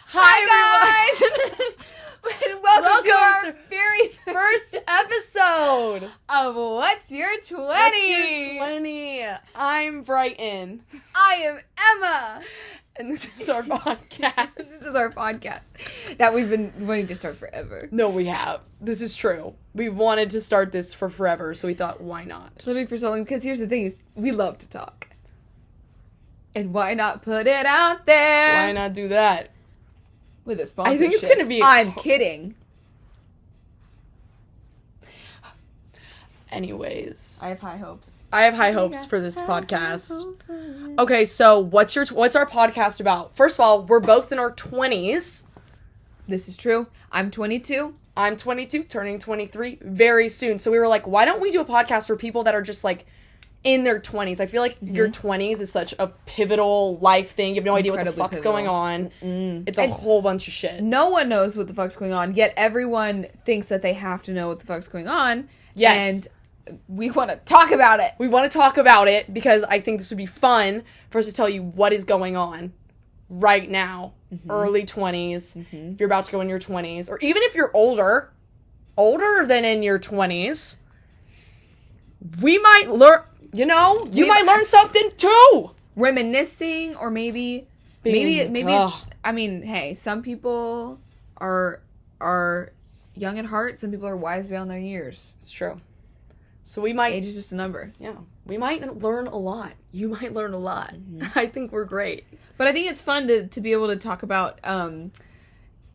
Hi guys! And welcome to our very first episode of What's Your 20? What's Your 20? I'm Brighton. I am Emma. And this is our podcast. This is our podcast that we've been wanting to start forever. No, we have. This is true. We wanted to start this for forever, so we thought, why not? Literally for so long, because here's the thing. We love to talk. And why not put it out there? Why not do that? With a sponsorship. I think it's going to be... I'm kidding. Anyways. I have high hopes. I have high hopes for this podcast. Okay, so what's our podcast about? First of all, we're both in our 20s. This is true. I'm 22. I'm 22, turning 23 very soon. So we were like, why don't we do a podcast for people that are just like in their 20s? I feel like your 20s is such a pivotal life thing. You have no idea what the fuck's going on. It's a whole bunch of shit. No one knows what the fuck's going on, yet everyone thinks that they have to know what the fuck's going on. Yes. And we want to talk about it. We want to talk about it because I think this would be fun for us to tell you what is going on right now. Early 20s. If you're about to go in your 20s. Or even if you're older than in your 20s. We might learn... You know, you might learn something too. Reminiscing, or maybe it's, I mean, hey, some people are young at heart. Some people are wise beyond their years. It's true. So we might... Age is just a number. Yeah. We might learn a lot. You might learn a lot. I think we're great. But I think it's fun to be able to talk about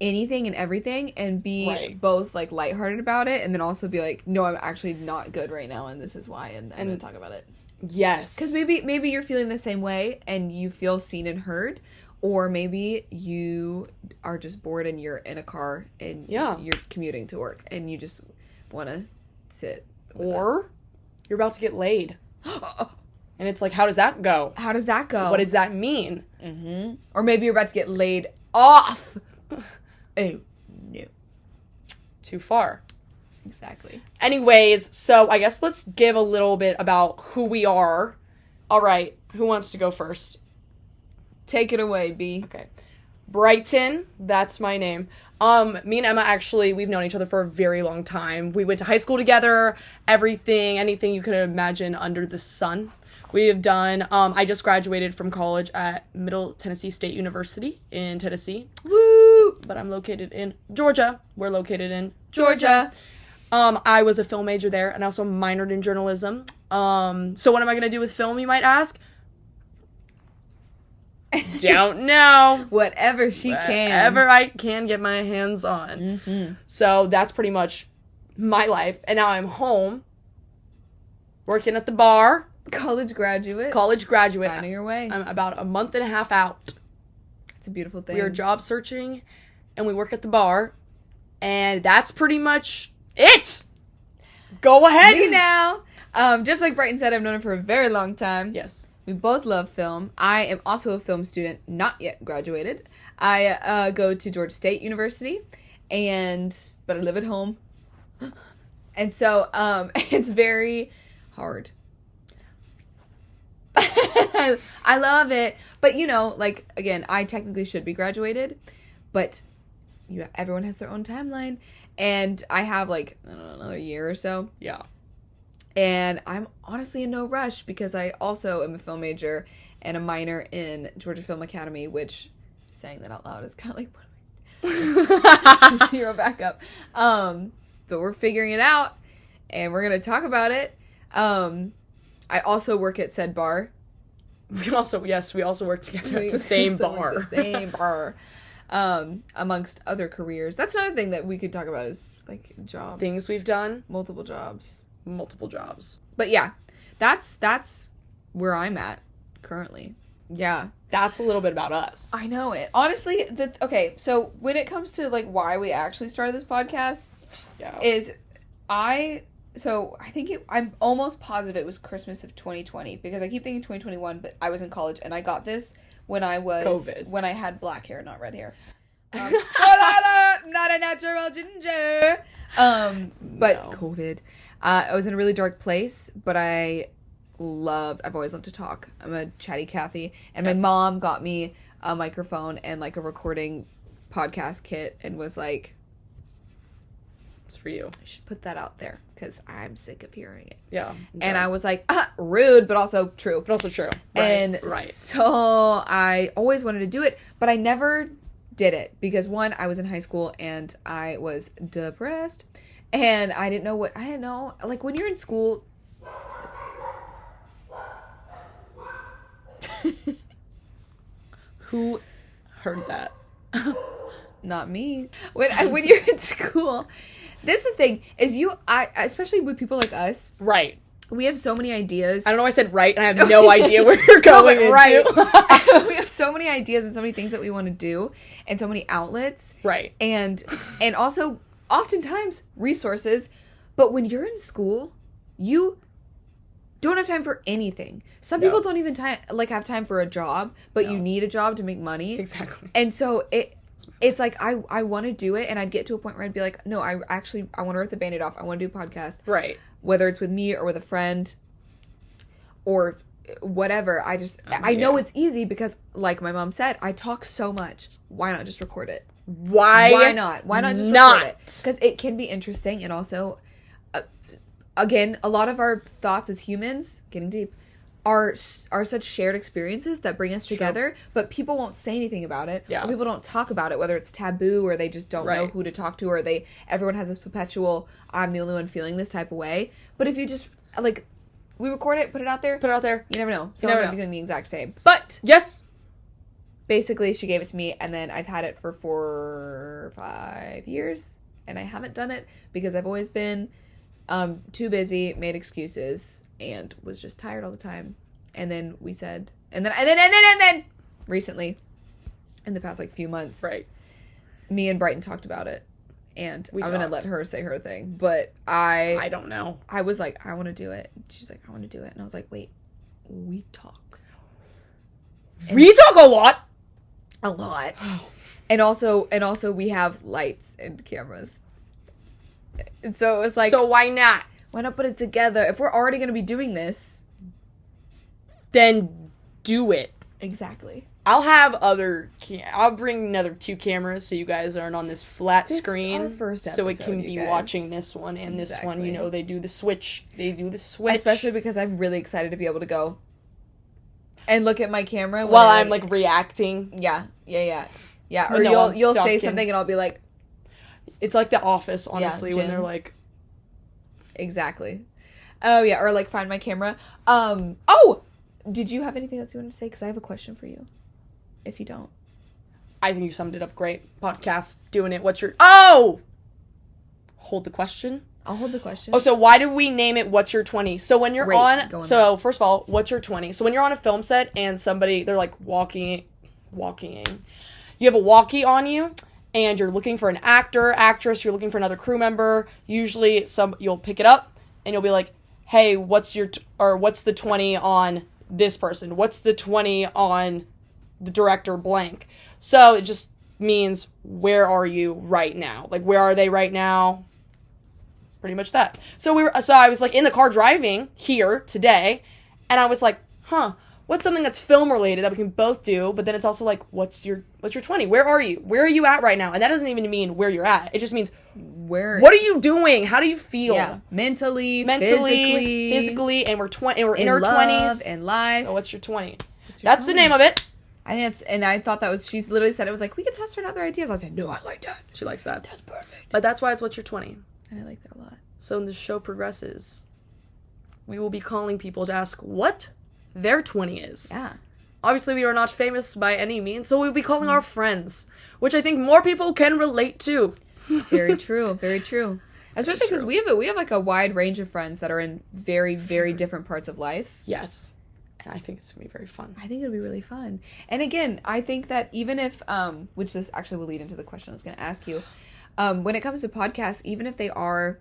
anything and everything and be both like lighthearted about it, and then also be like, no, I'm actually not good right now, and this is why, and I'm going to talk about it. Yes. Because maybe you're feeling the same way and you feel seen and heard, or maybe you are just bored and you're in a car and you're commuting to work and you just want to sit with or you're about to get laid. And it's like, how does that go? How does that go? What does that mean? Or maybe you're about to get laid off. Oh, no. Too far. Exactly. Anyways, so I guess let's give a little bit about who we are. All right. Who wants to go first? Take it away, B. Okay. Brighton. That's my name. Me and Emma, actually, we've known each other for a very long time. We went to high school together. Anything you could imagine under the sun. We have done, I just graduated from college at Middle Tennessee State University in Tennessee. Woo! But I'm located in Georgia. We're located in Georgia. I was a film major there and also minored in journalism. So what am I going to do with film, you might ask? Don't know. Whatever I can get my hands on. So that's pretty much my life. And now I'm home, working at the bar. College graduate. Finding your way. I'm about a month and a half out. It's a beautiful thing. We are job searching, and we work at the bar, and that's pretty much it. Go ahead. Me now. Just like Brighton said, I've known him for a very long time. Yes. We both love film. I am also a film student, not yet graduated. I go to Georgia State University, but I live at home. And so it's very hard. I love it. But, like, again, I technically should be graduated, but everyone has their own timeline. And I have, like, I don't know, another year or so. Yeah. And I'm honestly in no rush because I also am a film major and a minor in Georgia Film Academy, which, saying that out loud is kind of like, what am I zero backup. But we're figuring it out, and we're going to talk about it. I also work at said bar. We also work together at the same bar. The same bar. Amongst other careers. That's another thing that we could talk about is, like, jobs. Things we've done. Multiple jobs. But yeah, that's where I'm at currently. Yeah. That's a little bit about us. I know it. Honestly, okay, so when it comes to, like, why we actually started this podcast, I think I'm almost positive it was Christmas of 2020, because I keep thinking 2021, but I was in college, and I got this when I was... COVID. When I had black hair, not red hair. Spoiler alert! Not a natural ginger! But no. COVID. I was in a really dark place, but I've always loved to talk. I'm a chatty Cathy, and my mom got me a microphone and, like, a recording podcast kit and was like, It's for you. I should put that out there because I'm sick of hearing it. Yeah. And I was like, rude, but also true. But also true. And so I always wanted to do it, but I never did it because, one, I was in high school and I was depressed and I didn't know. Like, when you're in school... Who heard that? Not me. When you're in school, this is the thing, is especially with people like us. Right. We have so many ideas. I don't know why I said right, and I have no idea where you're going into. Right. We have so many ideas and so many things that we want to do, and so many outlets. Right. And also, oftentimes, resources. But when you're in school, you don't have time for anything. Some people don't even have time for a job, but you need a job to make money. Exactly. And so it's like, I want to do it, and I'd get to a point where I'd be like, no, I want to rip the Band-Aid off. I want to do a podcast. Right. Whether it's with me or with a friend or whatever. I know it's easy because, like my mom said, I talk so much. Why not just record it? Why not? Why not just record it? Because it can be interesting, and also, again, a lot of our thoughts as humans, getting deep, are such shared experiences that bring us together, but people won't say anything about it. Yeah. Or people don't talk about it, whether it's taboo or they just don't know who to talk to, or everyone has this perpetual, I'm the only one feeling this type of way. But if you just, like, we record it, put it out there. You never know. So never I'm know. doing the exact same. But yes, basically she gave it to me, and then I've had it for 4 or 5 years, and I haven't done it because I've always been too busy, made excuses, and was just tired all the time. And then we said, and then recently, in the past few months, right, me and Brighton talked about it, and I'm gonna let her say her thing. But I don't know. I was like, I want to do it. She's like, I want to do it, and I was like, wait, we talk. We talk a lot. And also we have lights and cameras. And so it was like, so why not? Why not put it together? If we're already going to be doing this, then do it. Exactly. I'll bring another 2 cameras so you guys aren't on this flat screen. Is our first episode, so it can be watching this one and this one. You know, they do the switch. Especially because I'm really excited to be able to go and look at my camera while I'm like reacting. Yeah. Or no, you'll say something and I'll be like, it's like The Office, honestly, when they're like, exactly. Oh yeah, or like find my camera. Oh, did you have anything else you wanted to say? Because I have a question for you. If you don't, I think you summed it up great. Podcast, doing it. Hold the question. I'll hold the question. Oh, so why do we name it What's Your 20? So when you're first of all, what's your 20? So when you're on a film set and they're like walking, you have a walkie on you and you're looking for an actor, actress, you're looking for another crew member. Usually you'll pick it up and you'll be like, hey, what's the 20 on this person? What's the 20 on the director blank? So it just means, where are you right now? Like, where are they right now? Pretty much that. So I was like in the car driving here today, and I was like, what's something that's film related that we can both do? But then it's also like, what's your 20? Where are you? Where are you at right now? And that doesn't even mean where you're at. It just means, what are you doing? How do you feel? Yeah. Mentally, physically, and we're in our 20s and life. So what's your 20? That's the name of it. I think and I thought that was, she's literally said it was like, we could test for other ideas. I said, no, I like that. She likes that. That's perfect. But that's why it's What's Your 20. And I like that a lot. So when the show progresses, we will be calling people to ask what their 20 is. Yeah. Obviously, we are not famous by any means, so we'll be calling our friends, which I think more people can relate to. Very true. Very true. Especially because we have like a wide range of friends that are in very, very different parts of life. Yes. And I think it's going to be very fun. I think it'll be really fun. And again, I think that even if, which this actually will lead into the question I was going to ask you, when it comes to podcasts, even if they are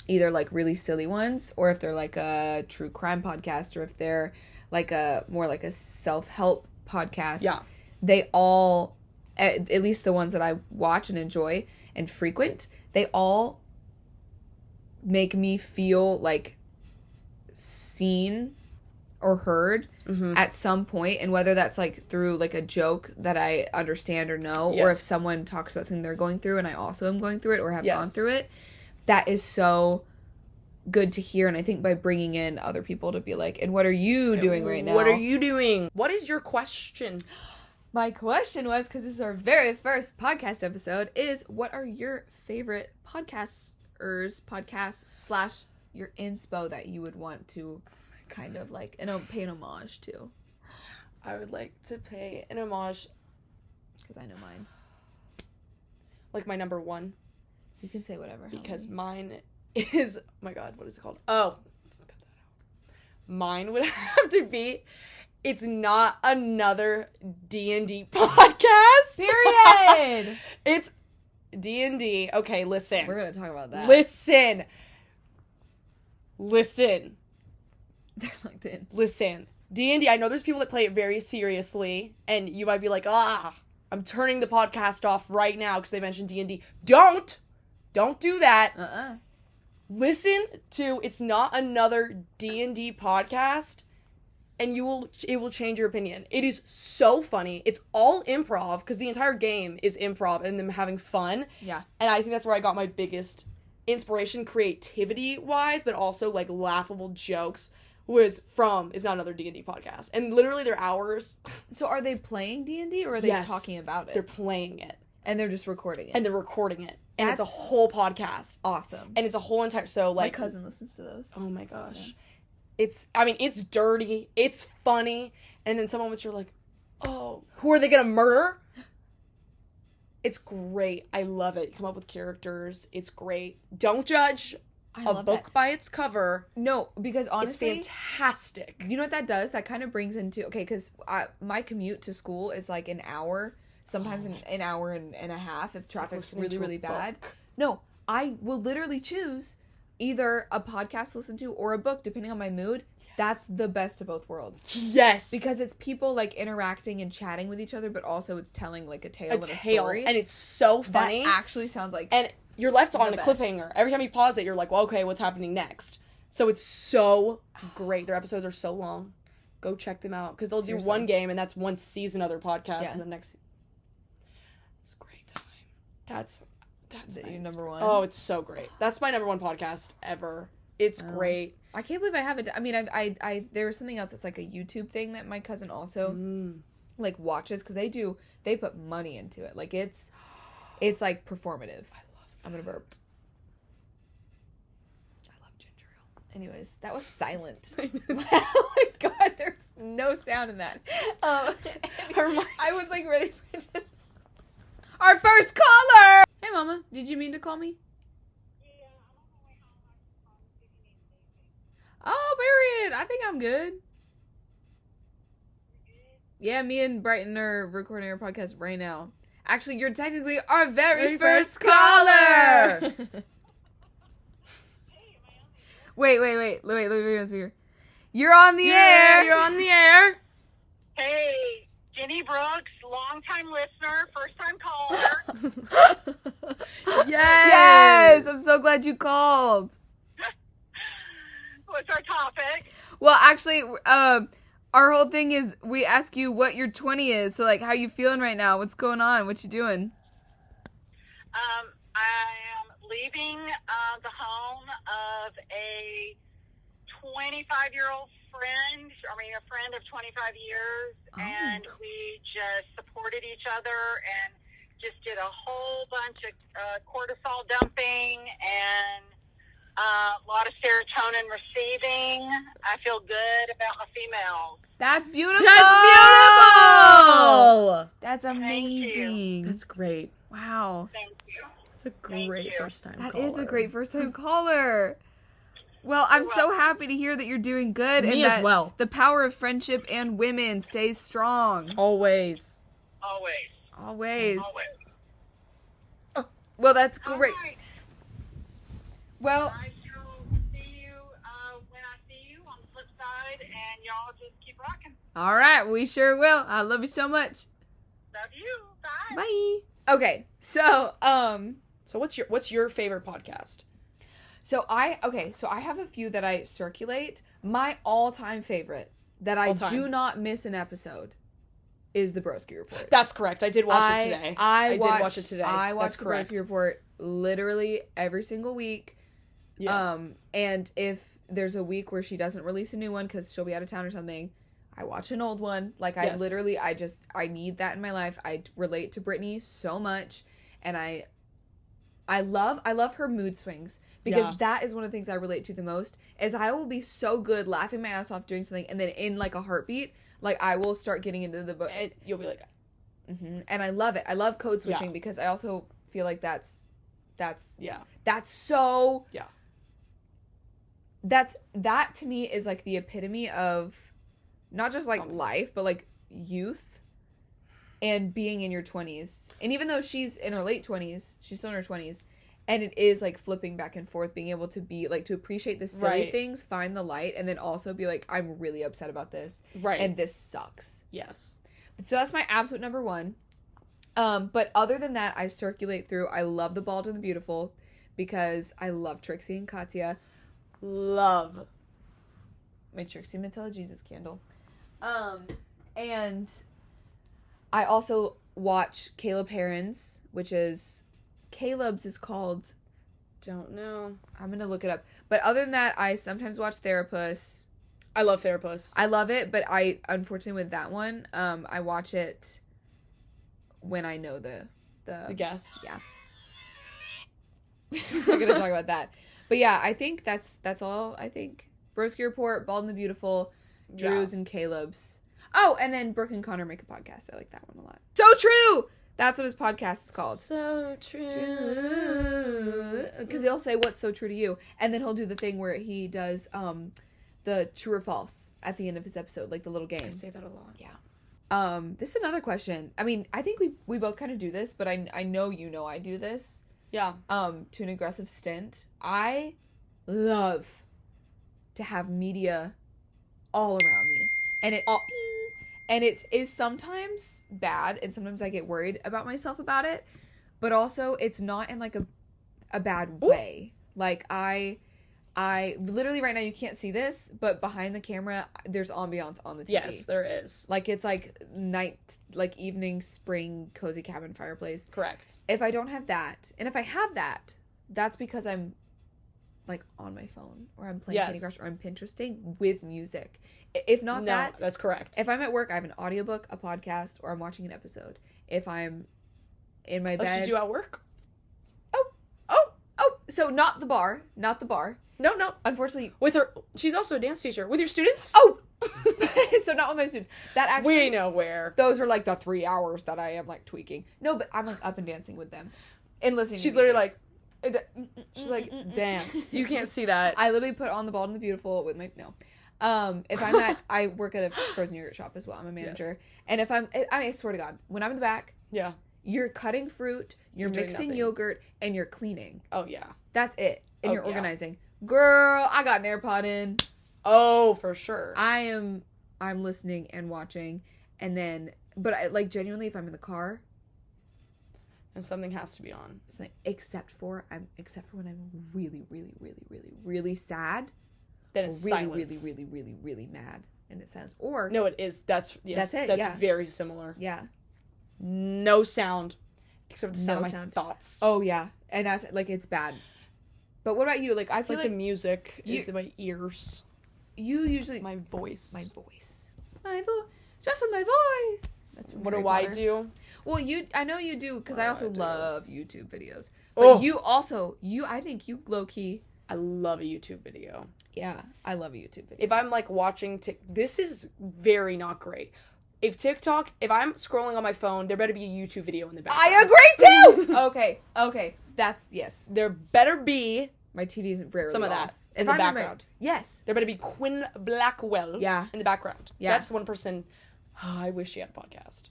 either like really silly ones, or if they're like a true crime podcast, or if they're like more like a self-help podcast, they all, at least the ones that I watch and enjoy and frequent, they all make me feel like seen or heard at some point, and whether that's like through like a joke that I understand or know, or if someone talks about something they're going through and I also am going through it or have gone through it, that is so good to hear. And I think by bringing in other people to be like, and what are you doing right now? What are you doing? What is your question? My question was, because this is our very first podcast episode, is what are your favorite podcasts / your inspo that you would want to kind of like, pay an homage to? I would like to pay an homage. Because I know mine. Like my number one. You can say whatever. Because mine is, oh my god, what is it called? Oh, cut that out. Mine would have to be, it's not another D&D podcast. Period. It's D&D. Okay, listen. We're going to talk about that. Listen. They're locked in. Listen. D&D, I know there's people that play it very seriously, and you might be like, I'm turning the podcast off right now because they mentioned D&D. Don't do that. Listen to It's Not Another D&D podcast, and it will change your opinion. It is so funny. It's all improv, because the entire game is improv and them having fun. Yeah. And I think that's where I got my biggest inspiration, creativity-wise, but also, like, laughable jokes, was from It's Not Another D&D podcast. And literally their hours. So are they playing D&D, or are they talking about it? They're playing it. And they're just recording it. And they're recording it. And it's a whole podcast. Awesome. And it's a whole entire, so like. My cousin listens to those. Oh my gosh. Yeah. It's dirty. It's funny. And then some moments you're like, oh, who are they going to murder? It's great. I love it. You come up with characters. It's great. Don't judge a book by its cover. No, because honestly. It's fantastic. You know what that does? That kind of brings into, because my commute to school is like an hour. Sometimes an hour and a half if traffic's really, really bad. No, I will literally choose either a podcast to listen to or a book, depending on my mood. Yes. That's the best of both worlds. Yes. Because it's people, like, interacting and chatting with each other, but also it's telling, like, a tale and a story. And it's so funny. That actually sounds like and you're left on a cliffhanger. Every time you pause it, you're like, well, okay, what's happening next? So it's so great. Their episodes are so long. Go check them out. Because they'll do one game, and that's one season of their podcast, and the next... It's a great time. That's your number one? Oh, it's so great. That's my number one podcast ever. It's great. I can't believe I haven't. I mean, I there was something else that's like a YouTube thing that my cousin also like watches, because they put money into it. Like it's like performative. I love that. I'm gonna burp. I love ginger ale. Anyways, that was silent. Oh my god, there's no sound in that. I was like ready for it to... Our first caller! Hey, Mama. Did you mean to call me? Yeah, I'm on my way home. I was calling if you need anything. Oh, period. I think I'm good. You good? Yeah, me and Brighton are recording our podcast right now. Actually, you're technically our very first caller! Hey, am I on the air? Wait, let me answer. You're on the air! You're on the air! Hey, Jenny Brooks, longtime listener, first time caller. Yes! I'm so glad you called. What's our topic? Well, actually, our whole thing is we ask you what your 20 is. So, like, how you feeling right now? What's going on? What you doing? I am leaving the home of a 25-year-old a friend of 25 years, and we just supported each other and just did a whole bunch of cortisol dumping and a lot of serotonin receiving. I feel good about my females. That's beautiful! That's amazing. That's great. Wow. Thank you. That's a great first time caller. That is a great first time caller. Well, I'm so happy to hear that you're doing good. Me and as well. The power of friendship and women stays strong. Always. Always. Well, that's great. All right. Well, I shall see you when I see you on the flip side, and y'all just keep rocking. all right, we sure will. I love you so much. Love you. Bye. Bye. Okay, so So what's your favorite podcast? So I have a few that I circulate. My all-time favorite, that I All time. do not miss an episode is the Broski Report. That's correct. I did watch it today. I did watch it today. I watch That's the correct. Broski Report literally every single week. Yes. And if there's a week where she doesn't release a new one because she'll be out of town or something, I watch an old one. Like, I Yes. literally, I need that in my life. I relate to Brittany so much, and I love her mood swings, because that is one of the things I relate to the most, is I will be so good laughing my ass off doing something, and then in, like, a heartbeat, like, I will start getting into the book. And you'll be like, And I love it. I love code switching, because I also feel like that's so... Yeah. That to me is, like, the epitome of not just, like, life, but, like, youth and being in your 20s. And even though she's in her late 20s, she's still in her 20s, and it is, like, flipping back and forth, being able to be, like, to appreciate the silly things, find the light, and then also be like, I'm really upset about this. Right. And this sucks. Yes. So that's my absolute number one. But other than that, I circulate through. I love The Bald and the Beautiful, because I love Trixie and Katya. Love My Trixie Mattel Jesus candle. And I also watch Caleb Herron's, which is... Caleb's is called... Don't know. I'm gonna look it up. But other than that, I sometimes watch Therapist. I love Therapist. I love it, but I, unfortunately with that one, I watch it when I know the guest. Yeah. I'm not gonna talk about that. But yeah, I think that's all. I think Broski Report, Bald and the Beautiful, Drew's and Caleb's. Oh, and then Brooke and Connor make a podcast. I like that one a lot. So true! That's what his podcast is called. So true. Because he'll say, what's so true to you? And then he'll do the thing where he does the true or false at the end of his episode, like the little game. I say that a lot. Yeah. This is another question. I mean, I think we both kind of do this, but I know I do this. Yeah. To an aggressive stint. I love to have media all around me. And it is sometimes bad, and sometimes I get worried about myself about it, but also it's not in, like, a bad way. Like, I literally right now, you can't see this, but behind the camera, there's ambiance on the TV. Yes, there is. Like, it's like night, like evening, spring, cozy cabin fireplace. Correct. If I don't have that, and if I have that, that's because I'm, like, on my phone, or I'm playing Candy Crush, or I'm Pinteresting with music. If not that... that's correct. If I'm at work, I have an audiobook, a podcast, or I'm watching an episode. If I'm in my bed... Did you at work? Oh! So not the bar. Not the bar. No. Unfortunately... With her... She's also a dance teacher. With your students? Oh! So not with my students. That actually... We know where. Those are, like, the 3 hours that I am, like, tweaking. No, but I'm, like, up and dancing with them. And listening She's to literally music. like... She's like, dance. You can't see that. I literally put on The Bald and the Beautiful with my... No. If I'm at... I work at a frozen yogurt shop as well. I'm a manager. Yes. And if I swear to God, when I'm in the back... Yeah. You're cutting fruit, you're mixing nothing. Yogurt, and you're cleaning. Oh, yeah. That's it. And you're organizing. Girl, I got an AirPod in. Oh, for sure. I'm listening and watching. And then... But, like, genuinely, if I'm in the car... And something has to be on. Except for when I'm really, really, really, really, really sad... Then it's really, silence. really, really, really, really mad, and it says, or no, it is. That's it. That's very similar. Yeah, no sound except for the sound of my thoughts. Oh yeah, and that's like it's bad. But what about you? Like I feel like the music is in my ears. You usually my voice, just with my voice. That's what do I do? Well, I know you do because I also love YouTube videos. But I think you low key. I love a YouTube video. Yeah, I love a YouTube video. If I'm, like, watching... This is very not great. If I'm scrolling on my phone, there better be a YouTube video in the background. I agree, too! Okay. That's... Yes. There better be... My TV isn't rarely some of off. that in the background. Yes. There better be Quinn Blackwell in the background. Yeah. That's one person... Oh, I wish she had a podcast.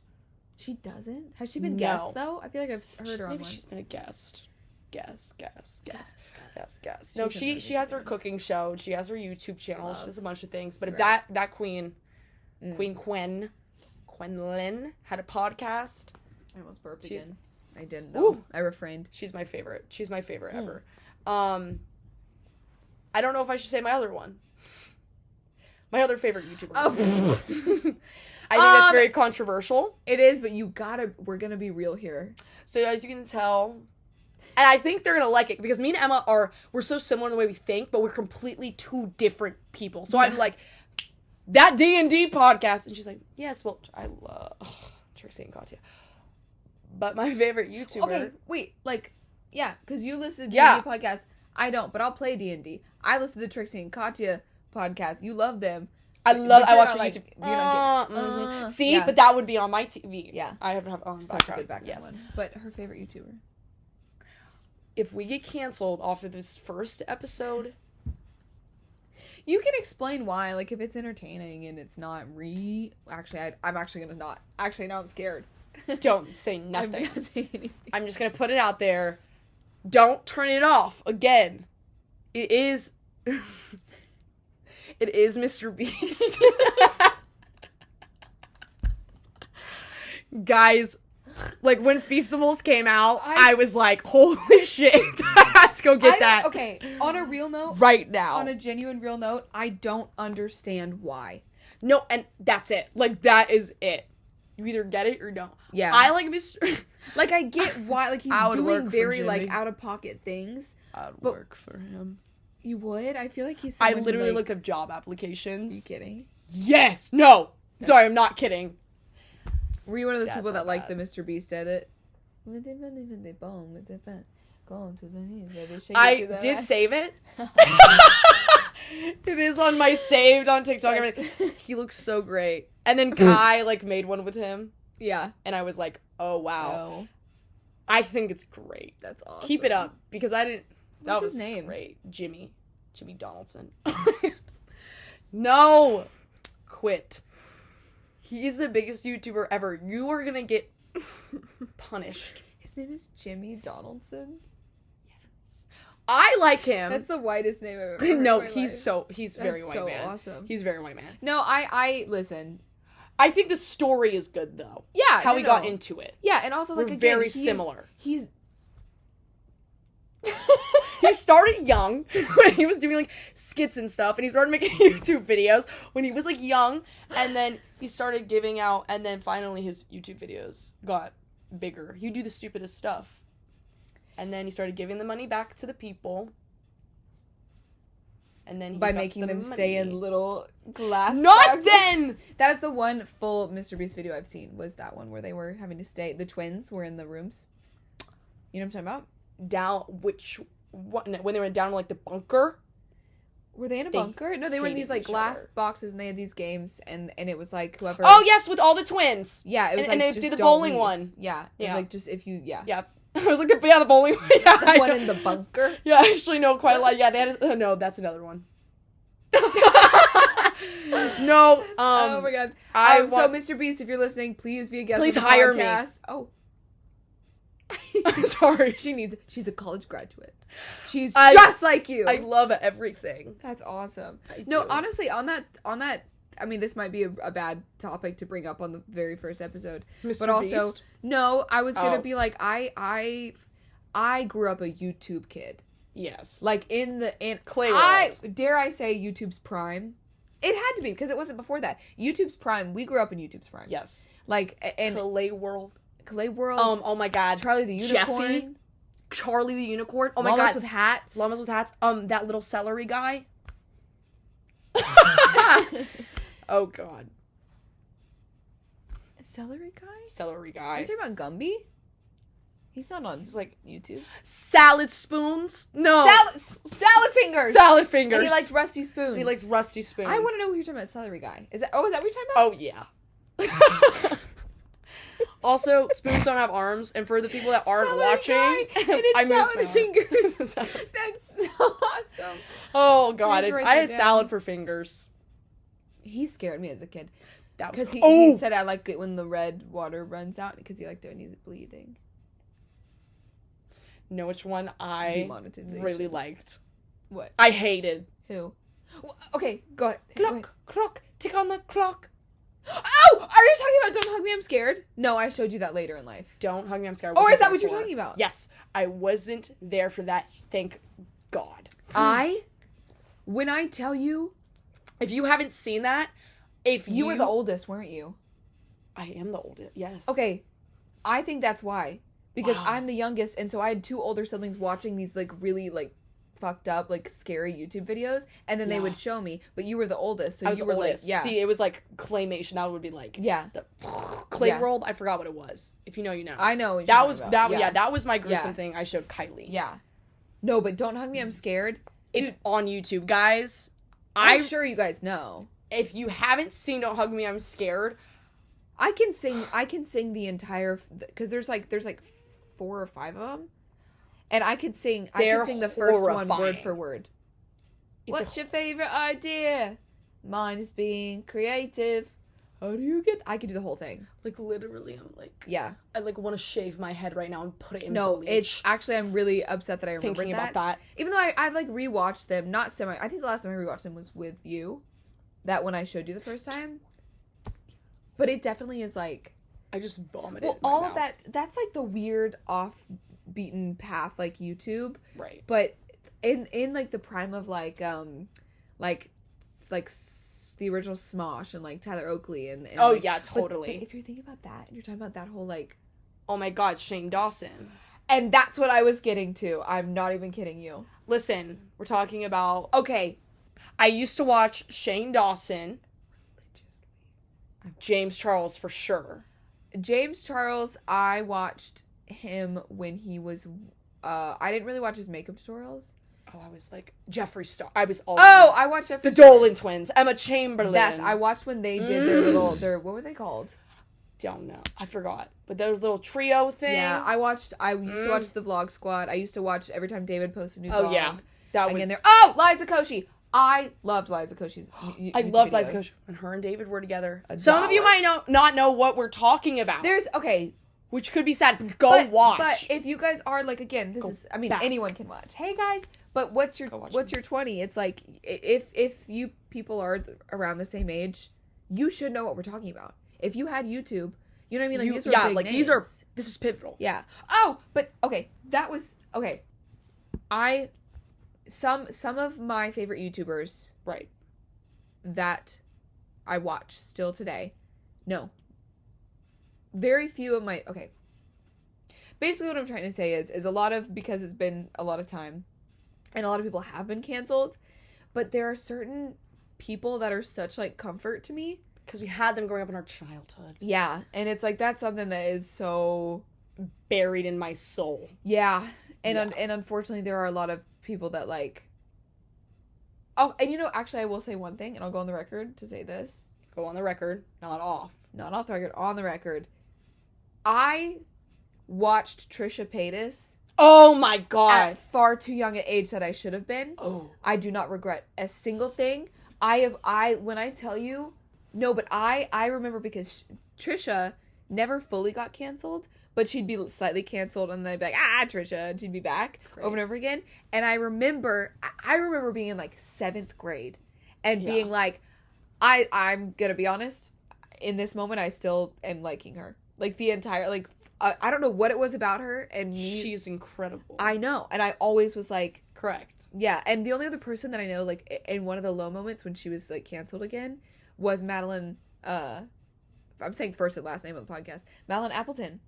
She doesn't? Has she been guest, though? I feel like I've heard her on maybe one. She's been a guest. Guess. No, she has her cooking show. She has her YouTube channel. She does a bunch of things. But if that queen, Quenlyn, had a podcast. I almost burped again. I didn't, though. I refrained. She's my favorite. She's my favorite ever. I don't know if I should say my other one. My other favorite YouTuber. Oh. I think that's very controversial. It is, but we're gonna be real here. So as you can tell, and I think they're gonna like it because me and Emma we're so similar in the way we think, but we're completely two different people. So I'm like, that D&D podcast, and she's like, yes, well, I love Trixie and Katya. But my favorite YouTuber. Okay, wait, like, yeah, because you listen to D&D podcast. I don't, but I'll play D&D. I listen to the Trixie and Katya podcast. You love them. I watch the YouTube. You're not getting See, but that would be on my TV. Yeah. I have to have on Such a good background. Yes. One. But her favorite YouTuber. If we get canceled off of this first episode, you can explain why. Like, if it's entertaining and it's not Actually, I'm actually gonna not. Actually, now I'm scared. Don't say nothing. I'm not saying anything. I'm just gonna put it out there. Don't turn it off again. It is Mr. Beast. Guys, like when Feastables came out, I was like, holy shit, I have to go get that. Okay, on a real note, right now. On a genuine real note, I don't understand why. No, and that's it. Like, that is it. You either get it or don't. Yeah. I like Mr. Like, I get why, like, he's doing very, like, out-of-pocket things. I would work for him. You would? I feel like he's I literally looked up job applications. Are you kidding? Yes! No! Sorry, I'm not kidding. Were you one of those people that liked the Mr. Beast edit? I did save it. It is on my saved on TikTok. He looks so great. And then Kai, like, made one with him. Yeah. And I was like, oh, wow. Oh. I think it's great. That's awesome. Keep it up, because I didn't... What's that was his name? Great. Jimmy Donaldson. No! Quit. He is the biggest YouTuber ever. You are gonna get punished. His name is Jimmy Donaldson? Yes. I like him. That's the whitest name I've ever heard. No, in my he's life. he's very white man. Awesome. He's very white man. No, I listen. I think the story is good, though. Yeah. How he got into it. Yeah, and also, like, we're again, very similar. He's... He started young when he was doing, like, skits and stuff, and he started making YouTube videos when he was, like, young, and then he started giving out, and then finally his YouTube videos got bigger. He would do the stupidest stuff. And then he started giving the money back to the people. And then he by got making the them money. stay in little glass Not boxes. then! That is the one full Mr. Beast video I've seen, was that one where they were having to stay. The twins were in the rooms. You know what I'm talking about? When they went down to, like, the bunker? Were they in a bunker? No, they were in these, like, glass other. boxes, and they had these games, and it was, like, whoever... Oh, yes, with all the twins! Yeah, it was, and like, they just did the don't bowling leave. one. Yeah. It was, like, just if you... Yeah. Yeah. I was like, the bowling one. Yeah, The one in the bunker? Yeah, I actually know quite a lot. Yeah, they had... no, that's another one. No, oh my god. So, Mr. Beast, if you're listening, please be a guest. Please on the hire podcast. me. Oh. I'm sorry. She's a college graduate. She's just like you. I love everything. That's awesome. I No, do. honestly, on that, I mean, this might be a bad topic to bring up on the very first episode. Mr. But also, Beast? no, I was gonna be like, I grew up a YouTube kid. Yes. Like Clay dare I say YouTube's prime? It had to be, because it wasn't before that. YouTube's prime. We grew up in YouTube's prime. Yes. Like, and Clay World. Oh my god. Charlie the Unicorn. Jeffy. Charlie the Unicorn. Oh my Llamas god. with hats. Llamas with hats. That little celery guy. Oh god. Celery guy? Celery Are guy. you talking about Gumby? He's not on. He's like YouTube. Salad spoons. No. Salad fingers. Salad fingers. And he likes rusty spoons. He likes rusty spoons. I want to know who you're talking about. Celery guy. Is that what you're talking about? Oh yeah. Also, spoons don't have arms, and for the people that aren't Celery watching, guy, and it's I moved salad my fingers. arms. That's so awesome. Oh god, Where'd you if write I that had down? salad for fingers. He scared me as a kid. That was Because he said I like it when the red water runs out, because he liked it when he's bleeding. Know which one I Demonetization. really liked? What? I hated. Who? Okay, go ahead. Clock, tick on the clock. Oh! Are you talking about Don't Hug Me, I'm Scared? No, I showed you that later in life. Don't hug me, I'm scared. Or Wasn't is that there what you're for. talking about? Yes. I wasn't there for that, thank God. When I tell you, If you haven't seen that, if You were the oldest, weren't you? I am the oldest, yes. Okay. I think that's why. Because Wow. I'm the youngest, and so I had 2 older siblings watching these, like, really, like, fucked up, like, scary YouTube videos, and then they would show me, but you were the oldest, so I was you the were oldest. like, yeah. See, it was like claymation. That would be like Yeah. the clay Yeah. world. I forgot what it was. If you know, you know. I know what you're That talking was about. that was my gruesome Yeah. thing I showed Kylie. Yeah. No, but Don't Hug Me, I'm Scared. It's Dude, on YouTube, guys. I'm sure you guys know. If you haven't seen Don't Hug Me, I'm Scared. I can sing the entire, because there's like 4 or 5 of them, and I can sing the first one word horrifying. for word. It's What's your favorite idea? Mine is being creative. How do you get? I could do the whole thing. like literally? I'm like, Yeah. I like want to shave my head right now and put it in No, bleach. it's actually, I'm really upset that I remembered thinking about that. Even though I've like rewatched them, not semi. I think the last time I rewatched them was with you. That one I showed you the first time. But it definitely is like. I just vomited. Well, in my all mouth. of that's like the weird off beaten path like YouTube. Right. But in like the prime of like the original Smosh and like Tyler Oakley and Oh, like, yeah, but totally. if you're thinking about that and you're talking about that whole like, Oh my God, Shane Dawson. and that's what I was getting to. I'm not even kidding you. Listen, we're talking about. Okay. I used to watch Shane Dawson, James Charles for sure. James Charles, I watched him when he was I didn't really watch his makeup tutorials. Oh, I was like Jeffree Star. I was all I watched the Jeffree Dolan Stars. twins, Emma Chamberlain. I watched when they did their what were they called? Don't know. I forgot. But those little trio thing. Yeah, I used to watch the Vlog Squad. I used to watch every time David posted a new vlog. Oh yeah, that was. Again, there. Oh, Liza Koshy. I loved Liza Koshy's. I YouTube loved videos. Liza Koshy when her and David were together. $1. Some of you might not know what we're talking about. There's okay, Which could be sad, but go watch. But if you guys are like, again, back. anyone can watch. Hey guys, but what's your 20? It's like if you people are around the same age, you should know what we're talking about. If you had YouTube, you know what I mean. Like these are big names. This is pivotal. Yeah. Oh, but okay, that was okay. Some of my favorite YouTubers, Right. that I watch still today. No. Very few of my okay. Basically what I'm trying to say is a lot of, because it's been a lot of time and a lot of people have been canceled, but there are certain people that are such like comfort to me. Because we had them growing up in our childhood. Yeah. And it's like that's something that is so Buried in my soul. yeah. And Yeah. and unfortunately there are a lot of people that like oh, and actually I will say one thing, and I'll go on the record to say this. Go on the record, not off. Not off the record, on the record. I watched Trisha Paytas Oh my God. at far too young an age that I should have been. Oh. I do not regret a single thing. When I tell you, no, but I remember because Trisha never fully got canceled, but she'd be slightly canceled and then I'd be like, Trisha, and she'd be back over and over again. And I remember being in like 7th grade and being like, I'm gonna be honest, in this moment I still am liking her. Like the entire, like, I don't know what it was about her and me. She's incredible. I know. And I always was like, Correct. yeah. And the only other person that I know, like, in one of the low moments when she was, like, canceled again was Madeline, I'm saying first and last name of the podcast, Madeline Appleton.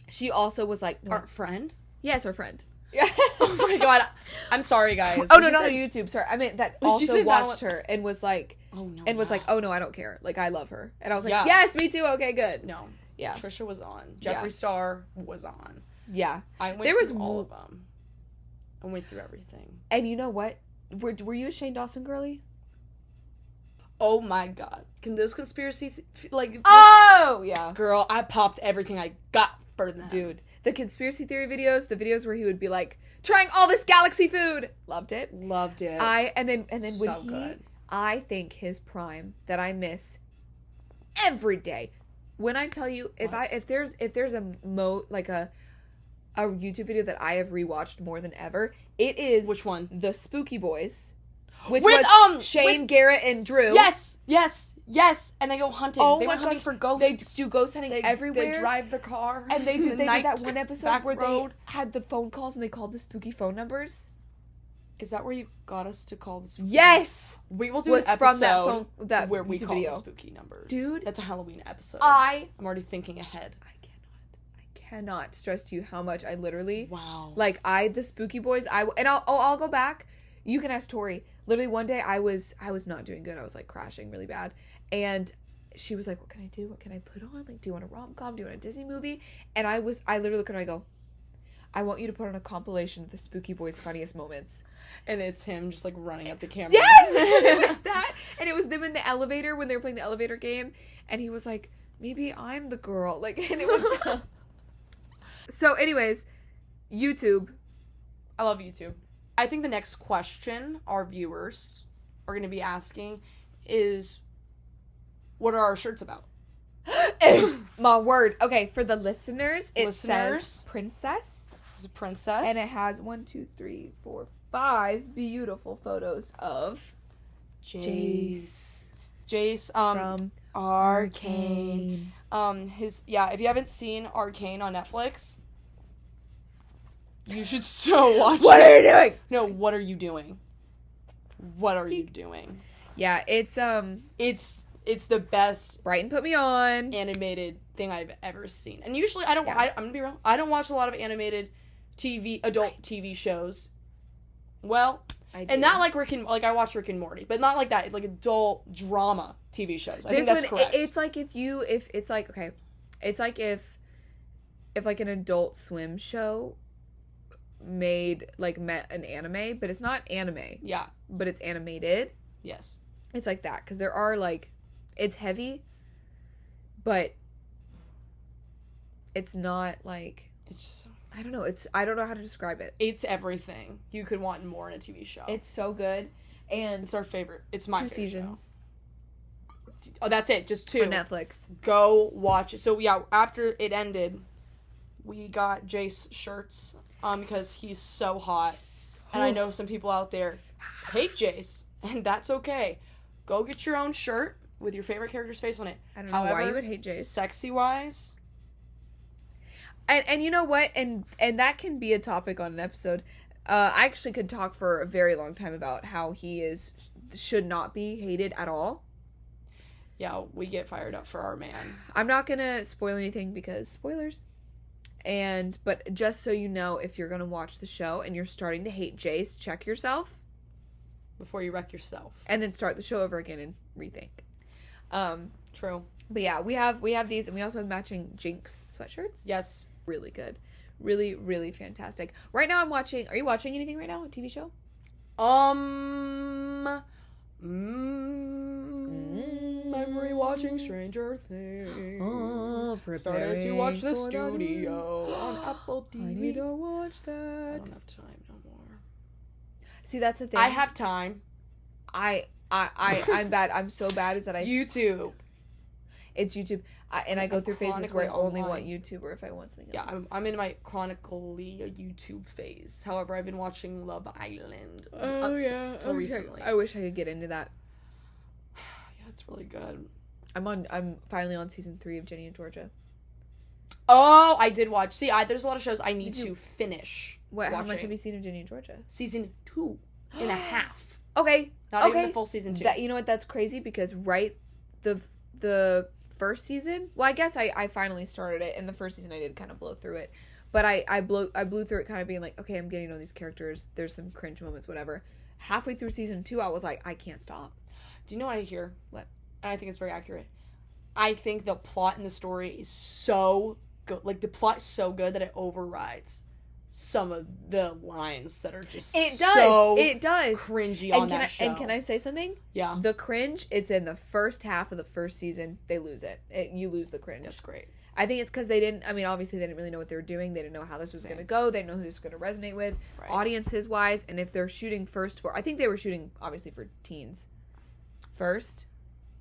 She also was like... Our friend? Yes, her friend. Yeah. Oh my God. I'm sorry, guys. Oh, no, not on YouTube. Sorry. I meant that She also said watched her and was like... Oh, no. And was like, oh, no, I don't care. Like, I love her. And I was like, Yeah. yes, me too. Okay, good. No. Yeah. Trisha was on. Yeah. Jeffree Star was on. Yeah. I went There was through all of them. I went through everything. And you know what? Were you a Shane Dawson girly? Oh my God. Can those conspiracy... Oh! Yeah. Girl, I popped everything I got for them. Dude, the conspiracy theory videos, the videos where he would be like, trying all this galaxy food. Loved it. Loved it. And then So when he, good. I think his prime that I miss every day. When I tell you, if there's a YouTube video that I have rewatched more than ever, it is Which one? The Spooky Boys, which With, was Shane, Garrett, and Drew. Yes. And they go hunting. Oh they my went hunting gosh. for ghosts. They do ghost hunting everywhere. They drive the car. And they did night that one episode back where road. they had the phone calls and they called the spooky phone numbers. Is that where you got us to call this? Yes! We will do Was an episode from that where we YouTube call video. the spooky numbers. Dude. That's a Halloween episode. I'm already thinking ahead. I cannot stress to you how much I literally... Wow. Like, the spooky boys, I'll go back. You can ask Tori. Literally one day I was not doing good. I was like crashing really bad. And she was like, what can I do? What can I put on? Like, do you want a rom-com? Do you want a Disney movie? And I literally look at her and I go, I want you to put on a compilation of the Spooky Boys' funniest moments. And it's him just like running up the camera. Yes! It was that. And it was them in the elevator when they were playing the elevator game. And he was like, maybe I'm the girl. Like, and it was... So anyways, YouTube. I love YouTube. I think the next question our viewers are going to be asking is, what are our shirts about? My word. Okay, for the listeners, it says princess. It's a princess. And it has 1, 2, 3, 4, 5 beautiful photos of Jace. Jace, From Arcane. If you haven't seen Arcane on Netflix, you should so watch What are you doing? No, what are you doing? What are you doing? Yeah, it's the best Brighton put me on. animated thing I've ever seen. And usually I'm gonna be real, I don't watch a lot of animated adult TV shows. Well, and not like I watch Rick and Morty, but not like that. Like adult drama TV shows. I think that's correct. It's like if like an Adult Swim show made like an anime, but it's not anime. Yeah. But it's animated. Yes. It's like that because there are like, it's heavy, but it's not like, It's just I don't know. I don't know how to describe it. It's everything you could want more in a TV show. It's so good, and it's our favorite. It's my 2 favorite seasons show. Oh, that's it. Just 2 on Netflix. Go watch it. So yeah, after it ended, we got Jace shirts because he's so hot, and I know some people out there hate Jace, and that's okay. Go get your own shirt with your favorite character's face on it. I don't know why you would hate Jace. Sexy wise. And you know what? And that can be a topic on an episode. I actually could talk for a very long time about how he should not be hated at all. Yeah, we get fired up for our man. I'm not gonna spoil anything because spoilers. But just so you know, if you're gonna watch the show and you're starting to hate Jace, check yourself Before you wreck yourself. and then start the show over again and rethink. True. But yeah, we have these, and we also have matching Jinx sweatshirts. Yes. Really good. Really, really fantastic. Right now are you watching anything right now? A TV show? I'm rewatching Stranger Things. Started to watch The Studio on Apple TV. I need to watch I that. don't have time no more. See, that's the thing. I have time. I'm bad. I'm so bad. It's YouTube. It's YouTube. And I go through phases where I only want online. YouTube or if I want something Yeah, else. I'm in my chronically a YouTube phase. However, I've been watching Love Island. Yeah. Till recently. I wish I could get into that. Yeah, it's really good. I'm finally on season 3 of Jenny and Georgia. Oh, I did watch. See, there's a lot of shows I need to finish. How watching. much have you seen of Jenny and Georgia? Season 2 and a half. Okay. Not even the full season 2. You know what? That's crazy because the first season. Well, I guess I finally started it, and the first season I did kind of blow through it, but I blew through it, kind of being like, okay, I'm getting to know these characters. There's some cringe moments, whatever. Halfway through season 2, I was like, I can't stop. Do you know what I hear? What? And I think it's very accurate. I think the plot in the story is so good. Like, the plot is so good that it overrides some of the lines that are just It does cringy on that show. And can I say something? Yeah. The cringe, it's in the first half of the first season. They lose it. You lose the cringe. That's great. I think it's because obviously they didn't really know what they were doing. They didn't know how this was going to go. They didn't know who this was going to resonate with, right. Audiences wise. And if they're shooting I think they were shooting obviously for teens first,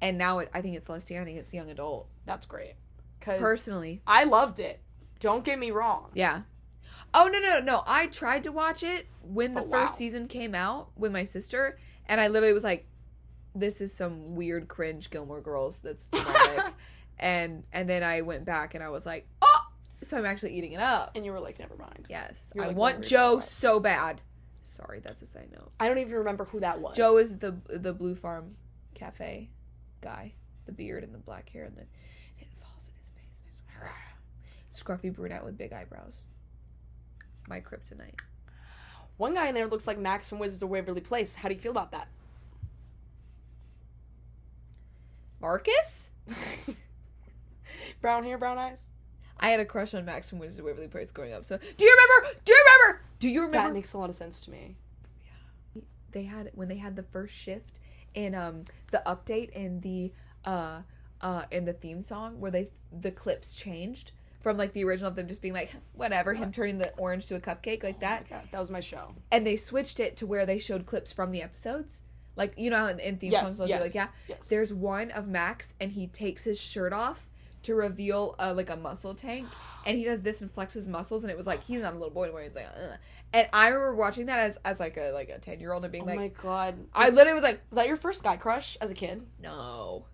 and now I think it's less teen. I think it's young adult. That's great. 'Cause personally, I loved it. Don't get me wrong. Yeah. Oh no! I tried to watch it when the first wow. season came out with my sister, and I literally was like, "This is some weird cringe Gilmore Girls that's demonic." and then I went back and I was like, "Oh!" So I'm actually eating it up. And you were like, "Never mind." Yes, You're I like, want "Where is Joe that?" so bad, Sorry, that's a side note. I don't even remember who that was. Joe is the Blue Farm Cafe guy. The beard and the black hair, and then it falls in his face. Scruffy brunette with big eyebrows. My kryptonite. One guy in there looks like Max from Wizards of Waverly Place. How do you feel about that? Marcus? Brown hair, brown eyes. I had a crush on Max from Wizards of Waverly Place growing up. So, do you remember? That makes a lot of sense to me. When they had the first shift in the update in the theme song where the clips changed from like the original of them just being like whatever, him turning the orange to a cupcake like that. Oh my God, that was my show. And they switched it to where they showed clips from the episodes. Like, you know how in theme songs they'll be like, yeah. Yes. There's one of Max and he takes his shirt off to reveal like a muscle tank, and he does this and flexes muscles, and it was like he's not a little boy anymore. He's like, ugh. And I remember watching that as like a 10-year-old and being oh like, my God, I literally was like, was that your first guy crush as a kid? no.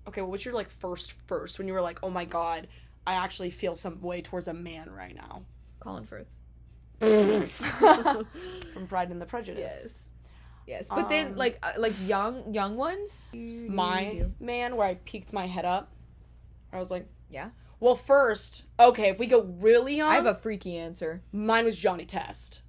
Okay, well, what's your like first when you were like, oh my God, I actually feel some way towards a man right now? Colin Firth. From Pride and the Prejudice. Yes, but then like young ones. My man, where I peeked my head up, I was like, yeah. Well, first, okay, if we go really young, I have a freaky answer. Mine was Johnny Test.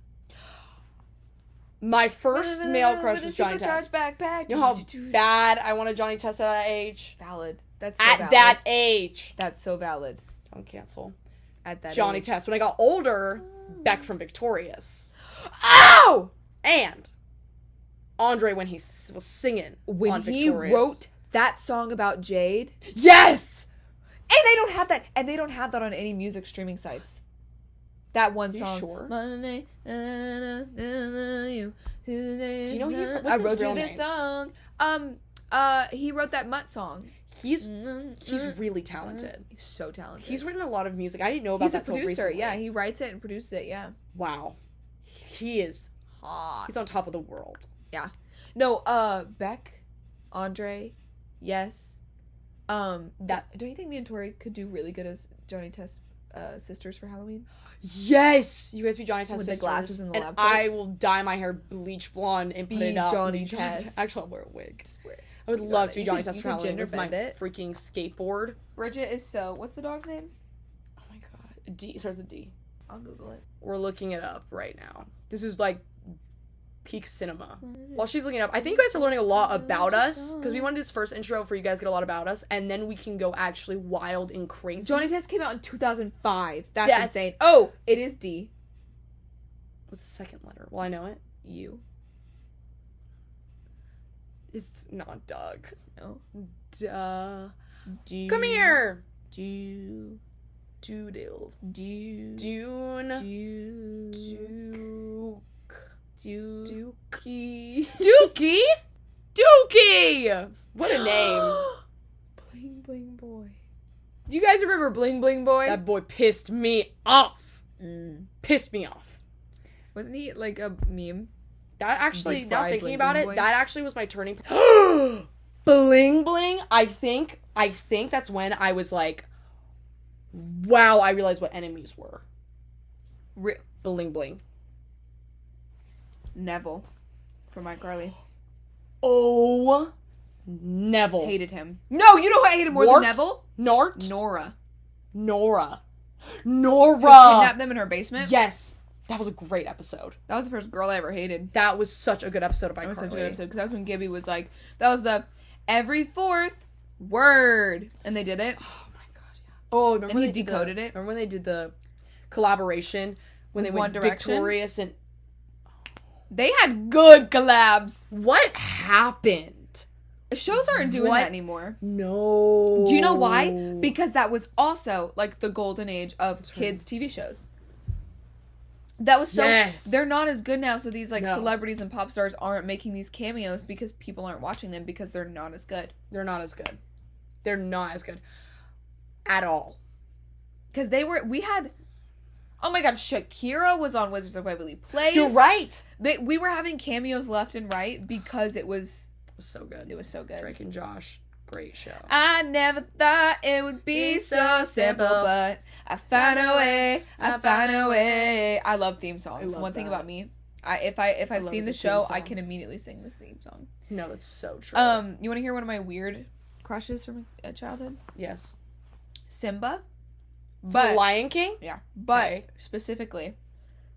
My first male crush was Johnny Test. Backpack. You know how bad I wanted Johnny Test at that age? Valid. That's so at valid. that age. That's so valid. Don't cancel. At that Johnny age. Test. When I got older, Beck from Victorious. Oh! And Andre when he was singing When on he Victorious. wrote that song about Jade. Yes! And they don't have that. And they don't have that on any music streaming sites. That one You song. sure? Monday, Do you know what's I his wrote real you this name? song. He wrote that Mutt song. He's really talented. He's so talented. He's written a lot of music. I didn't know about He's a that till producer. recently. Yeah, he writes it and produces it. Yeah. Wow. He is Hot. he's on top of the world. Yeah. No, Beck, Andre, yes. That do you think me and Tori could do really good as Johnny Test sisters for Halloween? Yes! You guys be Johnny Test With the sisters, glasses and the lab I coats? will dye my hair bleach blonde and put Be it up. Johnny Be Test. Actually, I'll wear a wig. Just wear it. I would You love got to be it. Johnny You Test could for Halloween gender with my bend it. freaking skateboard. Bridget is so. What's the dog's name? Oh my God. D starts with D. I'll Google it. We're looking it up right now. This is like peak cinema. While she's looking it up, I think you guys are learning a lot about us because we wanted this first intro for you guys to get a lot about us, and then we can go actually wild and crazy. Johnny Test came out in 2005. That's Yes. insane. Oh, it is D. What's the second letter? Well, I know it. U. It's not Doug. No. Duh. Do. Come here. Do. Doodle. Do. Dune. Do. Duke. Dookie. Dookie? Dookie! What a name. Bling Bling Boy. Do you guys remember Bling Bling Boy? That boy pissed me off. Mm. Pissed me off. Wasn't he like a meme? That actually, Big now fried thinking Bling about Bling it, Boy? that actually was my turning point. Bling Bling? I think that's when I was like, wow, I realized what enemies were. Bling Bling. Neville from iCarly. Oh, Neville. Hated him. No, you know who I hated more Wart? than Neville? Nort? Nora. Nora. Kidnapped them in her basement. Yes. That was a great episode. That was the first girl I ever hated. That was such a good episode of iCarly. That was such a good episode because that was when Gibby was like, that was the every fourth word, and they did it. Oh my God, yeah. Oh, remember And when he they decoded it? Remember when they did the collaboration when they One went Direction? Victorious and They had good collabs. what happened? Shows aren't doing What? that anymore. No. Do you know why? Because that was also like the golden age of kids' TV shows. That was so. Yes. They're not as good now. So these like No. celebrities and pop stars aren't making these cameos because people aren't watching them because they're not as good. They're not as good. They're not as good at all. Because we had. Oh my God, Shakira was on Wizards of Waverly Place. You're right. We were having cameos left and right because it was It was so good. it was so good. Drake and Josh, great show. I never thought it would be so simple, but I found a way. I found a way. I love theme songs. I love One thing that. about me, If I've love seen the the show, theme I song. can immediately sing this theme song. No, that's so true. You want to hear one of my weird crushes from childhood? Yes. Simba. The But Lion King? yeah, but Okay. specifically,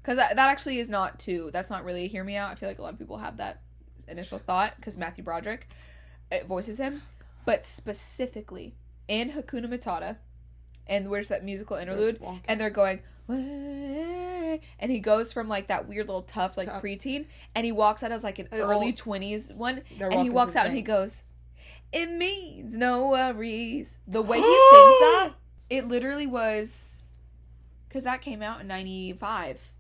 because that actually is not too. That's not really hear me out. I feel like a lot of people have that initial thought because Matthew Broderick voices him, but specifically in Hakuna Matata, and where's that musical interlude, and they're going, "Way," and he goes from like that weird little tough like preteen, and he walks out as like an early 20s one, and he walks out and he goes, "It means no worries." The way he sings that, it literally was, because that came out in 95.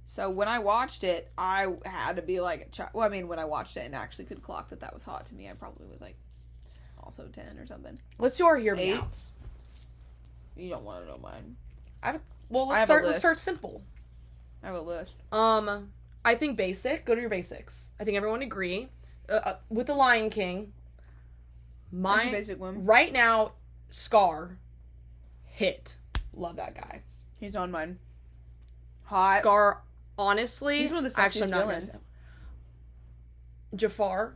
So when I watched it, I had to be like a child. Well, I mean, when I watched it and actually could clock that was hot to me, I probably was like also 10 or something. Let's do our hear me 8. outs. You don't want to know mine. Let's start simple. I have a list. I think basic. Go to your basics. I think everyone agree. With the Lion King, That's a basic one. right now, Scar, hit. Love that guy. He's on mine. Hot. Scar, honestly, He's one of the sexiest villains. Jafar.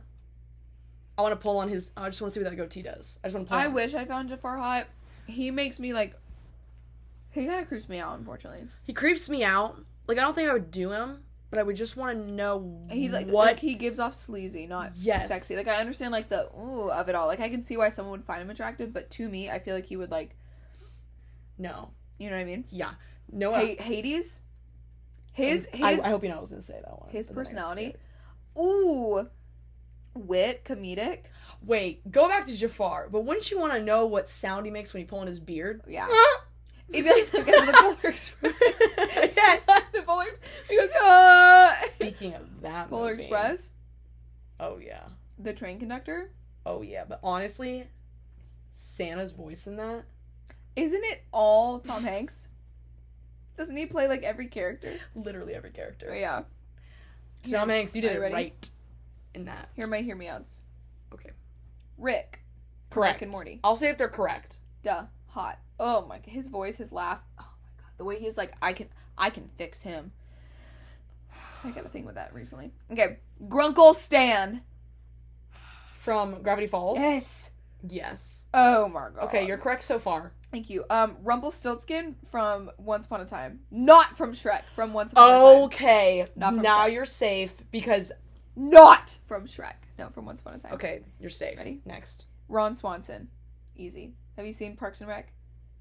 I want to pull on his. I just want to see what that goatee does. I just want to pull. I wish I found Jafar hot. He makes me like. He kind of creeps me out, unfortunately. He creeps me out. Like, I don't think I would do him, but I would just want to know He what like he gives off sleazy, not Yes. sexy. Like I understand like the ooh of it all. Like I can see why someone would find him attractive, but to me, I feel like he would like. No. You know what I mean? Yeah. No. Hades. I hope you know I was gonna say that one. His personality. Ooh. Wit, comedic. Wait, go back to Jafar. But wouldn't you want to know what sound he makes when he pulling his beard? Yeah. He'd be like the Polar Express. Yes. The Polar. He goes. Speaking of that, Polar movie. Express. Oh yeah. The train conductor. Oh yeah. But honestly, Santa's voice in that. Isn't it all Tom Hanks? Doesn't he play like every character? Literally every character. Oh, yeah. Tom Hanks, you did it ready? right in that. Hear me outs. Okay. Rick. Correct. Rick and Morty. I'll say if they're correct. Duh. Hot. Oh my god. His voice, his laugh. Oh my god. The way he's like, I can fix him. I got a thing with that recently. Okay. Grunkle Stan. From Gravity Falls? Yes. Yes. Oh my god. Okay, you're correct so far. Thank you. Rumpelstiltskin from Once Upon a Time. Not from Shrek. From Once Upon a Time. Okay. Not from now Shrek. you're safe because... Not from Shrek. No, from Once Upon a Time. Okay, you're safe. Ready? Next. Ron Swanson. Easy. Have you seen Parks and Rec?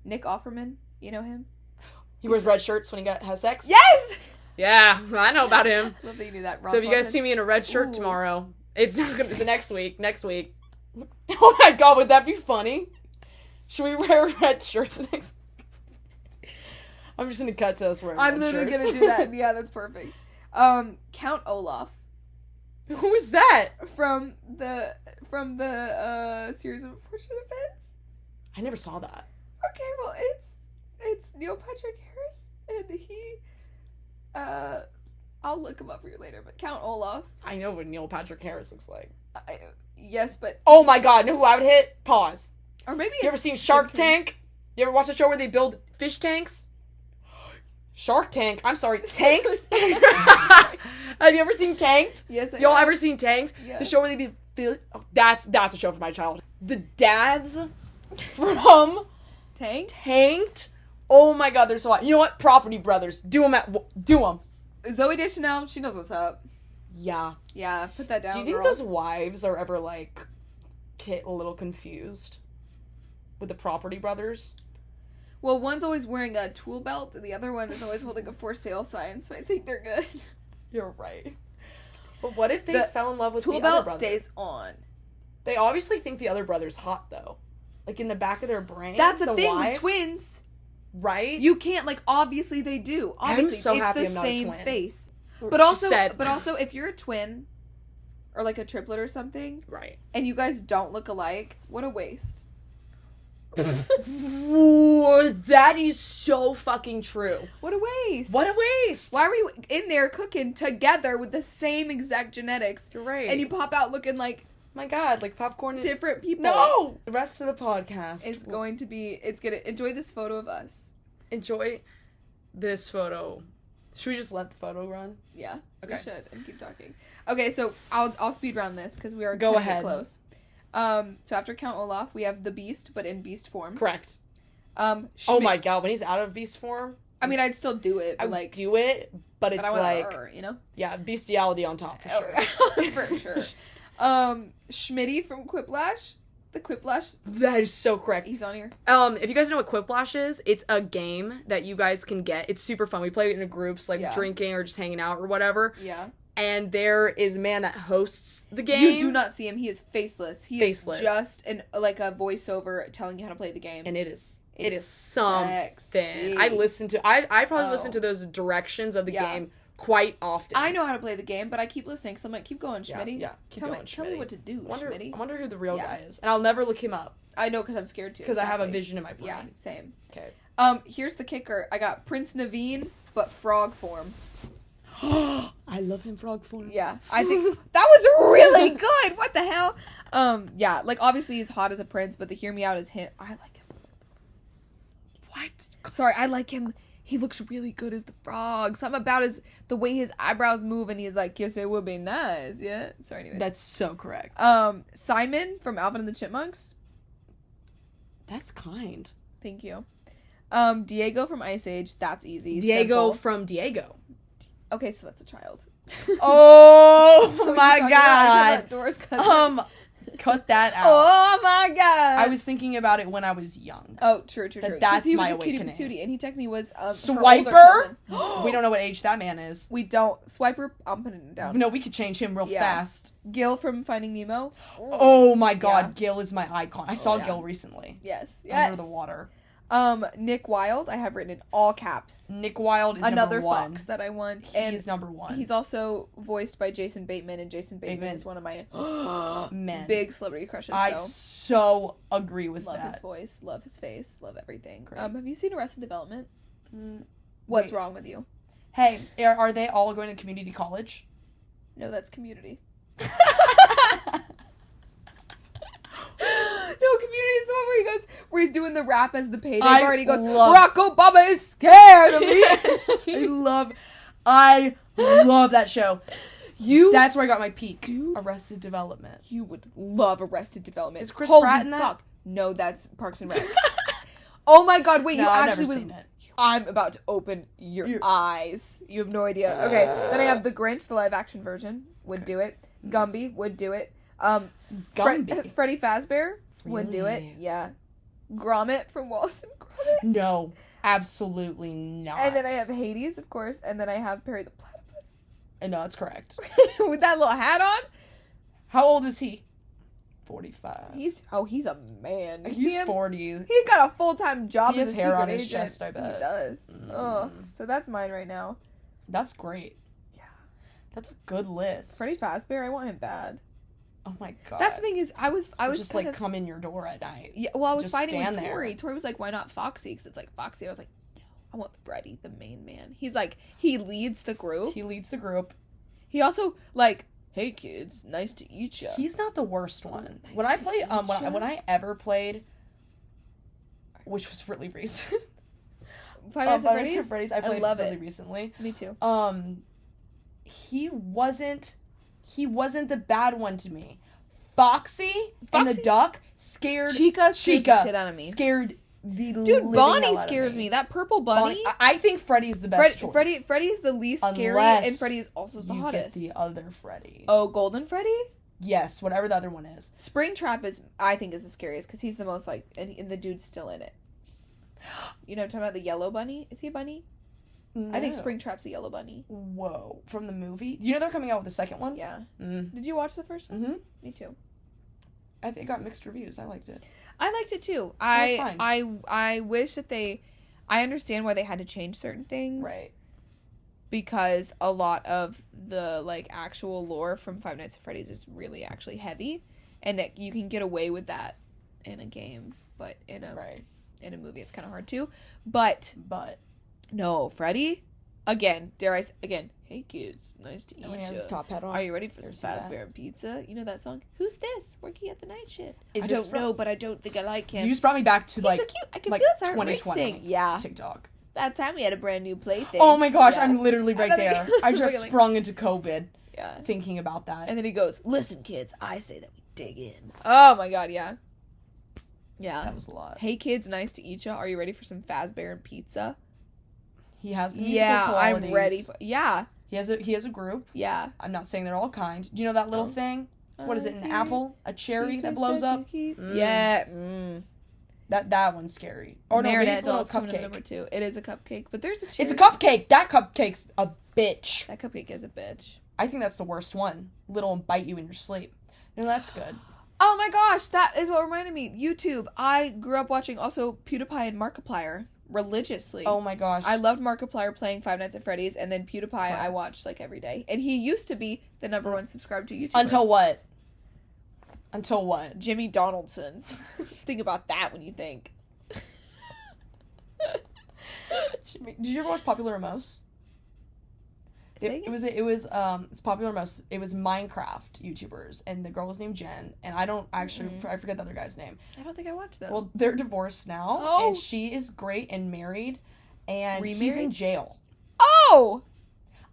Nick Offerman. You know him? He wears red shirts when he has sex? Yes! Yeah, I know about him. Love that you knew that. Ron So if you guys Swanson. see me in a red shirt Ooh. tomorrow, it's not gonna be the next week. Next week. Oh my god, would that be funny? Should we wear red shirts next? I'm just gonna cut to us wearing I'm red literally shirts. gonna do that. Yeah, that's perfect. Count Olaf Who is that? from the series of unfortunate events. I never saw that. Okay, well it's Neil Patrick Harris, and he I'll look him up for you later. But Count Olaf. I know what Neil Patrick Harris looks like. Yes, but Oh my god, know who I would hit? Pause. or maybe You ever seen Shark Tank? You ever watch a show where they build fish tanks? Shark Tank. I'm sorry, Tanked. Have you ever seen Tanked? Yes, Y'all ever seen Tanked? Yes. The show where they be that's a show for my child. The dads from Tanked? Oh my god, they're so hot. You know what? Property Brothers. Do them. Zoe Deschanel, she knows what's up. Yeah. Yeah, put that down. Do you think girl. those wives are ever like get a little confused with the Property Brothers? Well, one's always wearing a tool belt, and the other one is always holding a for sale sign, so I think they're good. You're right. But what if they The fell in love with tool the other belt brother? stays on. They obviously think the other brother's hot though. Like in the back of their brain. That's the thing wives, with twins. right? You can't, like, obviously they do. Obviously, so it's happy the I'm not a same twin. face. She But also, said- if you're a twin, or like a triplet or something, right. and you guys don't look alike, what a waste. Whoa, that is so fucking true. What a waste. What a waste. Why were you in there cooking together with the same exact genetics, You're right. and you pop out looking like my god, like popcorn and... different people? No! The rest of the podcast. It's gonna enjoy this photo of us. Enjoy this photo Should we just let the photo run? Yeah. Okay. We should and keep talking. Okay, so I'll speed round this because we are Go kinda ahead. close. So after Count Olaf, we have the Beast, but in Beast form. Correct. Oh my god, when he's out of beast form, I mean, I'd still do it. I But would like do it, but it's but like, you know, yeah, bestiality on top for sure. for sure. Schmitty from Quiplash, the Quiplash. That is so correct. He's on here. If you guys know what Quiplash is, it's a game that you guys can get. It's super fun. We play it in groups, like drinking or just hanging out or whatever. Yeah. And there is a man that hosts the game. You do not see him. He is faceless. He Faceless. is just a voiceover telling you how to play the game. And it is is something. sexy. I probably listen to those directions of the game quite often. I know how to play the game, but I keep listening, so I'm like, keep going, Schmitty. Yeah, keep tell going, me, Tell me Schmitty. what to do, Schmitty. I wonder who the real guy is. And I'll never look him up. I know, because I'm scared to. Because I have a vision in my brain. Yeah, same. Okay. Here's the kicker. I got Prince Naveen, but frog form. I love him frog form. Yeah, I think that was really good. What the hell? Yeah, like obviously he's hot as a prince, but the hear me out is him. I like him. What? Sorry, I like him. He looks really good as the frog. Something about the way his eyebrows move, and he's like, "Yes, it would be nice." Yeah. Sorry, anyway. That's so correct. Simon from Alvin and the Chipmunks. That's kind. Thank you. Diego from Ice Age. That's easy. Diego Simple. from Diego. Okay, so that's a child. Oh my god. Dora's cousin. Cut that out. Oh my god. I was thinking about it when I was young. Oh, true. That's he was my a cutie awakening. patootie, and he technically was her older Swiper? cousin. We don't know what age that man is. We don't. Swiper, I'm putting it down. No, we could change him real fast. Gil from Finding Nemo. Oh my god, Yeah. Gil is my icon. I saw yeah. Gil recently. Yes. Under the water. Nick Wilde, I have written in all caps. Nick Wilde is Another number one. fox that I want. He's number one. He's also voiced by Jason Bateman, and Jason Bateman is one of my Men. big celebrity crushes. I so agree with love that. his voice, love his face, love everything. Great. Have you seen Arrested Development? What's Wait. wrong with you? Hey, are they all going to community college? No, that's Community. No, Community is the one where he's doing the rap as the payday bar, and he goes, Barack Obama is scared of me. I love that show. That's where I got my peak. Dude. Arrested Development. You would love Arrested Development. Is Chris Holy Pratt in that? fuck. No, that's Parks and Rec. Oh my god, wait, No, you I've actually never would... seen it. I'm about to open your eyes. You have no idea. Okay, then I have The Grinch, the live action version. Would do it. Gumby would do it. Gumby? Freddy Fazbear would do it. Really? Yeah. Gromit from Wallace and Gromit. No, absolutely not. And then I have Hades, of course, and then I have Perry the Platypus. No, that's correct. With that little hat on. How old is he? 45. He's a man. You see He's him? 40. He's got a full-time job He as has a hair secret on his agent. chest, I bet. He does. Ugh. So that's mine right now. That's great. Yeah. That's a good list. Freddy Fazbear, I want him bad. Oh my god. That's the thing is, I was just kind like of, come in your door at night. yeah. Well, I was just fighting with stand there. Tori. Tori was like, "Why not Foxy?" Because it's like Foxy. And I was like, "No, I want Freddy, the main man." He's like, he leads the group. He leads the group. He also like, "Hey kids, nice to eat ya." He's not the worst one. Nice When I to played, meet ya. when I ever played, which was really recent. Five Nights at Five Nights Freddy's. I played love really it. recently. Me too. He wasn't the bad one to me. Foxy and the Foxy's- duck scared Chica scares the shit out of me. Scared the Dude, living Bonnie hell out of scares me. That purple bunny. I think Freddy's the best choice. Freddy is the least scary, Unless and Freddy is also the you hottest. get the other Freddy. Oh, Golden Freddy? Yes, whatever the other one is. Springtrap I think is the scariest because he's the most like, and the dude's still in it. You know, I'm talking about the yellow bunny. Is he a bunny? I think No. Springtrap's a yellow bunny. Whoa, from the movie? You know they're coming out with the second one? Yeah. Mm. Did you watch the first one? Mm-hmm. Me too. I think it got mixed reviews. I liked it. I liked it too. was fine. I wish that I understand why they had to change certain things. Right. Because a lot of the like actual lore from Five Nights at Freddy's is really actually heavy, and that you can get away with that in a game, but in a movie it's kind of hard to. But no, Freddy, again, dare I say, again, hey kids, nice to eat When he has ya. his top hat on. Are you ready for some There's that. Fazbear and pizza? You know that song? Who's this? Working at the night shift. Is I this don't know, but I don't think I like him. You just brought me back to He's like so cute. I can like feel his heart 2020 racing. Yeah. TikTok. That time we had a brand new plaything. Oh my gosh, Yeah. I'm literally right there. I just Like- sprung into COVID Yeah. thinking about that. And then he goes, listen, kids, I say that we dig in. Oh my god, yeah. Yeah. That was a lot. Hey kids, nice to eat ya. Are you ready for some Fazbear and pizza? He has the musical Yeah, qualities. I'm ready. Yeah. He has a group. Yeah. I'm not saying they're all kind. Do you know that little thing? What is it? An apple? A cherry that blows up? Yeah. That one's scary. Or no, maybe Marinette it's a little dolls coming in cupcake. number 2. It is a cupcake, but there's a cherry. It's a cupcake. That cupcake's a bitch. That cupcake is a bitch. I think that's the worst one. Little and bite you in your sleep. No, that's good. Oh my gosh, that is what reminded me. YouTube. I grew up watching also PewDiePie and Markiplier religiously. Oh my gosh. I loved Markiplier playing Five Nights at Freddy's, and then PewDiePie I Correct. watched like every day. And he used to be the number 1 subscribed to YouTube. Until what? Until what? Jimmy Donaldson. Think about that when you think. Did you ever watch Popular Most? It was it's Popular Most. It was Minecraft YouTubers, and the girl was named Jen, and I don't actually I forget the other guy's name. I don't think I watched them. Well, they're divorced now, Oh. and she is great and married, and he's Remarried? in jail. Oh!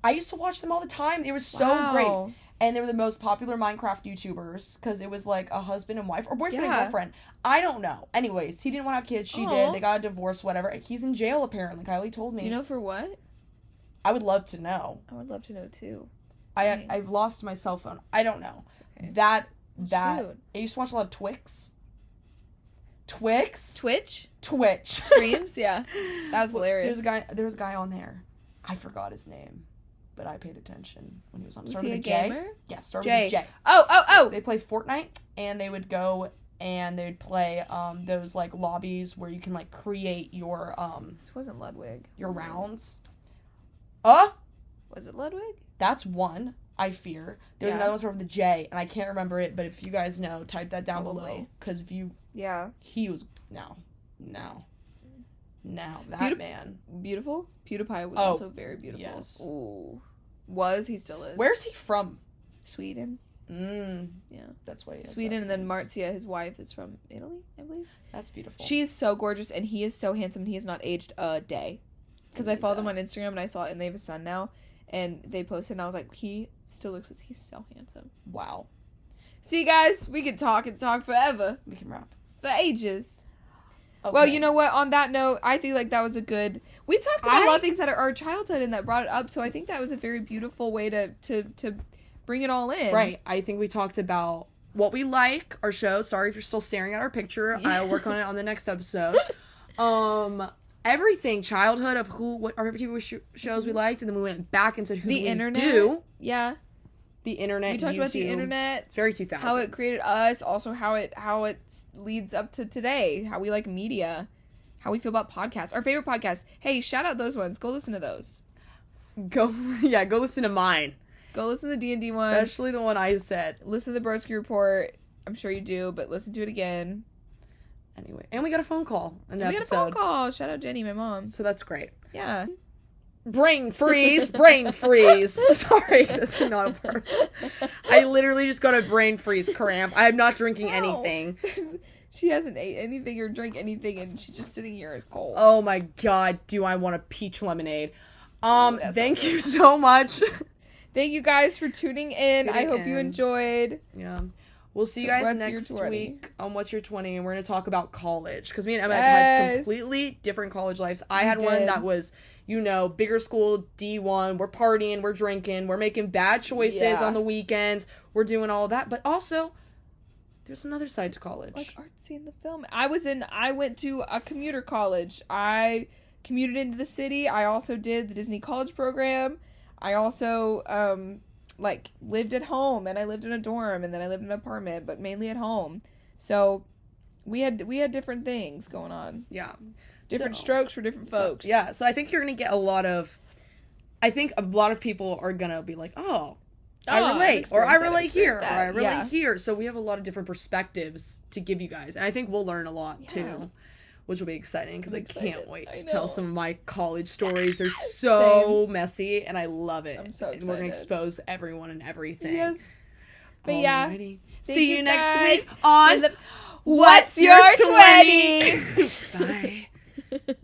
I used to watch them all the time. They were so Wow. great. And they were the most popular Minecraft YouTubers because it was like a husband and wife or boyfriend and Yeah. girlfriend. I don't know. Anyways, he didn't want to have kids. She Aw. did. They got a divorce, whatever. He's in jail apparently. Kylie told me. Do you know for what? I would love to know. I would love to know too. I've lost my cell phone. I don't know. Okay. That Shoot. I used to watch a lot of Twix. Twix? Twitch Twitch. streams? Yeah. That was hilarious. There was a guy on there. I forgot his name, but I paid attention when he was on. Was Started he a with a J. gamer? Yeah, started Jay. with a J. Oh! They play Fortnite, and they would go and they'd play those like lobbies where you can like create your This wasn't Ludwig. rounds. Was it Ludwig? That's one. I fear there's Yeah. another one started with a J, and I can't remember it. But if you guys know, type that down below. Probably. Because if you Yeah. he was that man. Beautiful? PewDiePie was Oh, also very beautiful. yes. Ooh. Was, he still is. Where's he from? Sweden. Yeah. That's why he has Sweden, that and then face. Marzia, his wife, is from Italy, I believe. That's beautiful. She is so gorgeous, and he is so handsome, and he has not aged a day. Because I follow them on Instagram, and I saw it, and they have a son now, and they posted, and I was like, he still looks, he's so handsome. Wow. See, guys, we could talk and talk forever. We can wrap. For ages. Okay. Well, you know what? On that note, I feel like that was a good... We talked about a lot of things that are our childhood and that brought it up, so I think that was a very beautiful way to bring it all in. Right. I think we talked about what we like, our show. Sorry if you're still staring at our picture. I'll work on it on the next episode. Everything, childhood of what our favorite TV shows we liked, and then we went back and said who The we internet. do. Yeah. The internet. We talked about the YouTube. internet. It's very 2000s. How it created us, also how it leads up to today, how we like media, how we feel about podcasts, our favorite podcasts. Hey, shout out those ones. Go listen to those. Go listen to mine. Go listen to the D&D one. Especially the one I said. Listen to the Broski Report. I'm sure you do, but listen to it again. Anyway, and we got a phone call in the We got a episode. phone call. Shout out Jenny, my mom. So that's great. Yeah. Brain freeze. Sorry, that's not a word. I literally just got a brain freeze cramp. I'm not drinking No. anything. She hasn't ate anything or drank anything, and she's just sitting here as cold. Oh my god, do I want a peach lemonade? That's Thank not you so much. Thank you guys for tuning in. I Tuning hope you in. enjoyed. Yeah. We'll see you So guys what's your next 20? week on What's Your 20, and we're going to talk about college. Because me and Emma Yes. had completely different college lives. I We had one did. that was, bigger school, D1. We're partying, we're drinking, we're making bad choices Yeah. on the weekends. We're doing all of that. But also, there's another side to college. Like artsy in the film. I went to a commuter college. I commuted into the city. I also did the Disney College program. I also lived at home, and I lived in a dorm, and then I lived in an apartment, but mainly at home. So we had different things going on. Yeah. Different So- strokes for different folks. Yeah, so I think you're going to get a lot of people are going to be like, oh, I I've relate, or I experienced that, relate here, or experienced I that. relate Yeah. here. So we have a lot of different perspectives to give you guys, and I think we'll learn a lot Yeah. too, which will be exciting because I'm I can't excited. wait I to know. tell some of my college stories. They're so messy, and I love it. I'm so And we're gonna excited. expose everyone and everything. Yes. But yeah. Alrighty. Thank See you you next guys. week on And What's Your 20? 20? Bye.